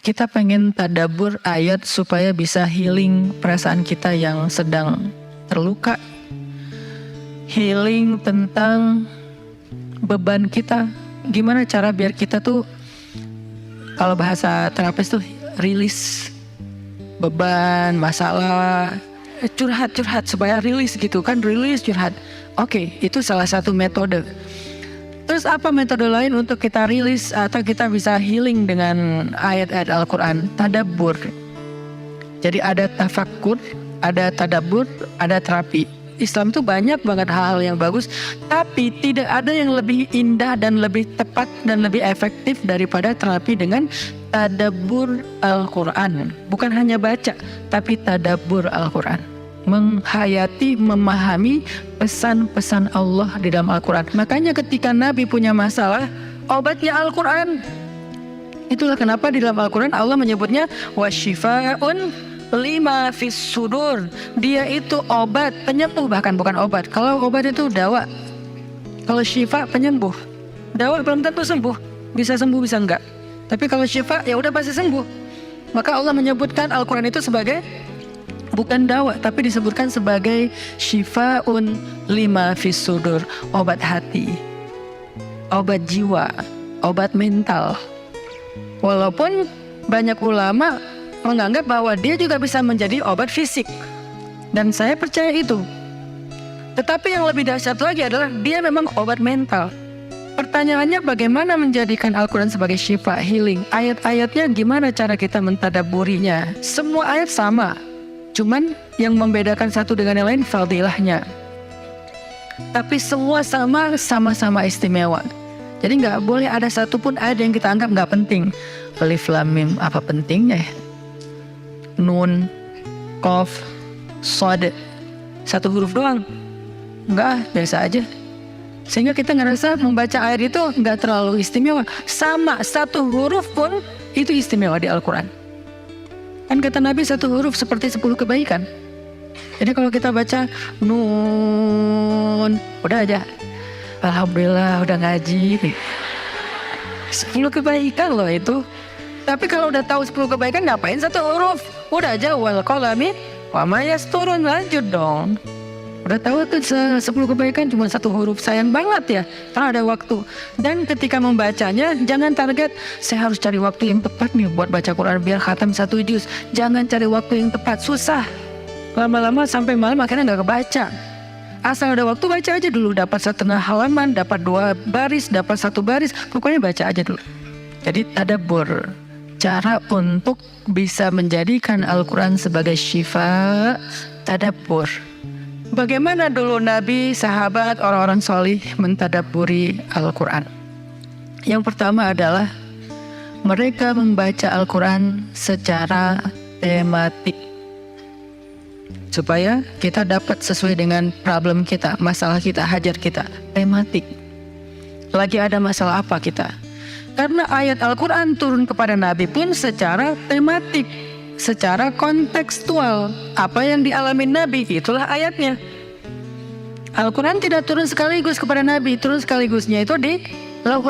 kita pengen tadabbur ayat supaya bisa healing perasaan kita yang sedang terluka, healing tentang beban kita. Gimana cara biar kita tuh, kalau bahasa terapis tuh rilis beban, masalah, curhat supaya rilis gitu kan, rilis curhat. Oke, itu salah satu metode. Terus apa metode lain untuk kita rilis atau kita bisa healing dengan ayat-ayat Al-Quran? Tadabbur. Jadi ada tafakkur, ada tadabbur, ada terapi. Islam itu banyak banget hal-hal yang bagus, tapi tidak ada yang lebih indah dan lebih tepat dan lebih efektif daripada terapi dengan tadabbur Al-Quran. Bukan hanya baca, tapi tadabbur Al-Quran. Menghayati, memahami pesan-pesan Allah di dalam Al-Quran. Makanya ketika Nabi punya masalah, obatnya Al-Quran. Itulah kenapa di dalam Al-Quran Allah menyebutnya wasyifa'un lima fis sudur. Dia itu obat, penyembuh, bahkan bukan obat. Kalau obat itu dawa, kalau syifa penyembuh. Dawa belum tentu sembuh, bisa sembuh bisa enggak. Tapi kalau syifa ya udah pasti sembuh. Maka Allah menyebutkan Al-Quran itu sebagai bukan dawa, tapi disebutkan sebagai syifaun lima fis sudur, obat hati, obat jiwa, obat mental. Walaupun banyak ulama menganggap bahwa dia juga bisa menjadi obat fisik, dan saya percaya itu. Tetapi yang lebih dahsyat lagi adalah dia memang obat mental. Pertanyaannya, bagaimana menjadikan Al-Quran sebagai syifa, healing? Ayat-ayatnya gimana cara kita mentadabburinya? Semua ayat sama, cuman yang membedakan satu dengan yang lain fadilahnya. Tapi semua sama-sama istimewa. Jadi nggak boleh ada satupun ayat yang kita anggap nggak penting. Alif Lam Mim, apa pentingnya ya? Nun, Qaf, Shad, satu huruf doang. Enggak, biasa aja. Sehingga kita ngerasa membaca ayat itu nggak terlalu istimewa. Sama, satu huruf pun itu istimewa di Al-Quran. Kan kata Nabi satu huruf seperti 10 kebaikan. Jadi kalau kita baca Nun, udah aja, alhamdulillah udah ngaji. 10 kebaikan loh itu. Tapi kalau udah tahu 10 kebaikan, ngapain satu huruf? Udah aja wal qalami wa ma yasturun, lanjut dong. Udah tahu tuh 10 kebaikan cuma satu huruf, sayang banget ya karena ada waktu. Dan ketika membacanya jangan target saya harus cari waktu yang tepat nih buat baca Quran biar khatam 1 juz. Jangan cari waktu yang tepat, susah. Lama-lama sampai malam akhirnya nggak kebaca. Asal ada waktu baca aja dulu, dapat setengah halaman, dapat 2 baris, dapat 1 baris, pokoknya baca aja dulu. Jadi tadabbur, cara untuk bisa menjadikan Al-Quran sebagai syifa, tadabbur. Bagaimana dulu Nabi, sahabat, orang-orang solih mentadabburi Al-Quran? Yang pertama adalah mereka membaca Al-Quran secara tematik, supaya kita dapat sesuai dengan problem kita, masalah kita, hajat kita. Tematik. Lagi ada masalah apa kita? Karena ayat Al-Quran turun kepada Nabi pun secara tematik, secara kontekstual. Apa yang dialami Nabi, itulah ayatnya. Al-Quran tidak turun sekaligus kepada Nabi, turun sekaligusnya itu di Lauhul